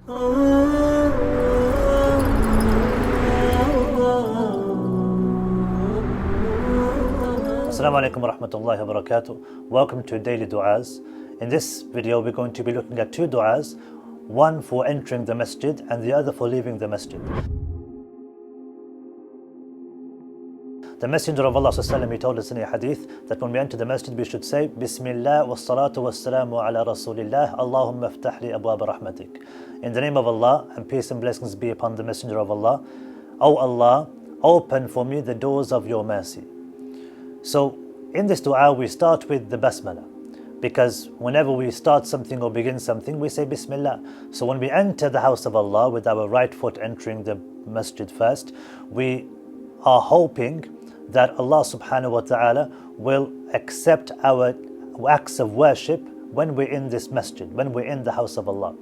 Assalamu alaikum wa rahmatullahi wa barakatuh. Welcome to Daily Du'as. In this video we're going to be looking at two du'as, one for entering the masjid and the other for leaving the masjid. The Messenger of Allah ﷺ, he told us in a hadith that when we enter the masjid we should say Bismillah wa salatu wa salamu ala Rasulillah Allahumma aftah li abwab rahmatik. In the name of Allah, and peace and blessings be upon the Messenger of Allah. O Allah, open for me the doors of your mercy. So in this dua we start with the basmala, because whenever we start something or begin something we say Bismillah. So when we enter the house of Allah with our right foot entering the masjid first, we are hoping that Allah subhanahu wa ta'ala will accept our acts of worship when we're in this masjid, when we're in the house of Allah.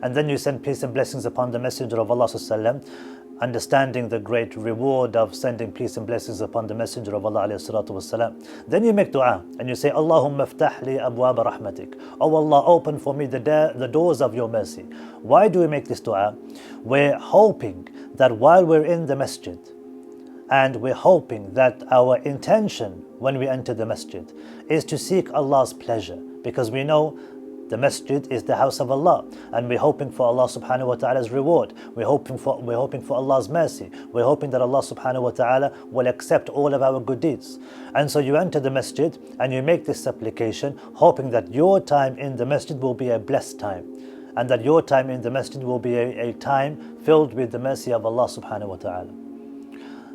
And then you send peace and blessings upon the Messenger of Allah sallallahu, understanding the great reward of sending peace and blessings upon the Messenger of Allah alayhi salatu wasalam. Then you make dua and you say Allahumma aftah li abwab rahmatik. Oh Allah, open for me the doors of your mercy. Why do we make this dua? We're hoping that while we're in the masjid, and we're hoping that our intention when we enter the masjid is to seek Allah's pleasure, because we know the masjid is the house of Allah, and we're hoping for Allah subhanahu wa ta'ala's reward. We're hoping for Allah's mercy. We're hoping that Allah subhanahu wa ta'ala will accept all of our good deeds. And so you enter the masjid and you make this supplication, hoping that your time in the masjid will be a blessed time, and that your time in the masjid will be a time filled with the mercy of Allah subhanahu wa ta'ala.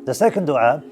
The second dua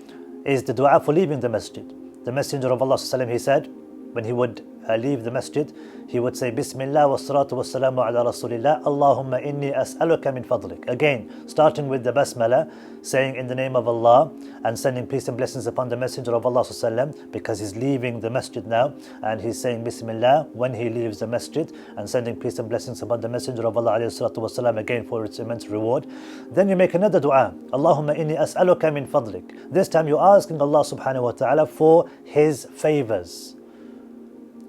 is the dua for leaving the masjid. The Messenger of Allah ﷺ, he said, when he would leave the masjid, he would say Bismillah wa salatu wa salamu ala Rasulillah Allahumma inni as'aluka min fadlik. Again, starting with the basmala, saying in the name of Allah, and sending peace and blessings upon the Messenger of Allah ﷺ, because he's leaving the masjid now, and he's saying Bismillah when he leaves the masjid, and sending peace and blessings upon the Messenger of Allah ﷺ, again for its immense reward. Then you make another dua, Allahumma inni as'aluka min fadlik. This time you're asking Allah subhanahu wa ta'ala for his favors,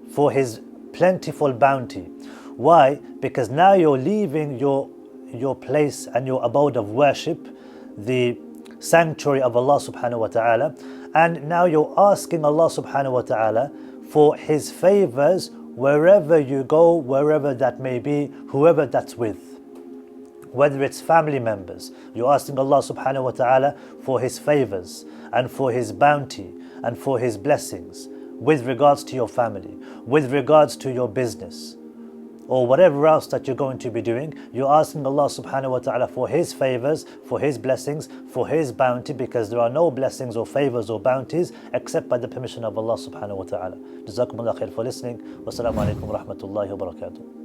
for his plentiful bounty. Why? Because now you're leaving your place and your abode of worship, the sanctuary of Allah subhanahu wa ta'ala, and now you're asking Allah subhanahu wa ta'ala for his favors wherever you go, wherever that may be, whoever that's with. Whether it's family members, you're asking Allah subhanahu wa ta'ala for his favors and for his bounty and for his blessings with regards to your family, with regards to your business, or whatever else that you're going to be doing. You're asking Allah subhanahu wa ta'ala for his favors, for his blessings, for his bounty, because there are no blessings or favors or bounties except by the permission of Allah subhanahu wa ta'ala. Jazakumullah khair for listening. Wassalamu alaikum wa rahmatullahi wa barakatuh.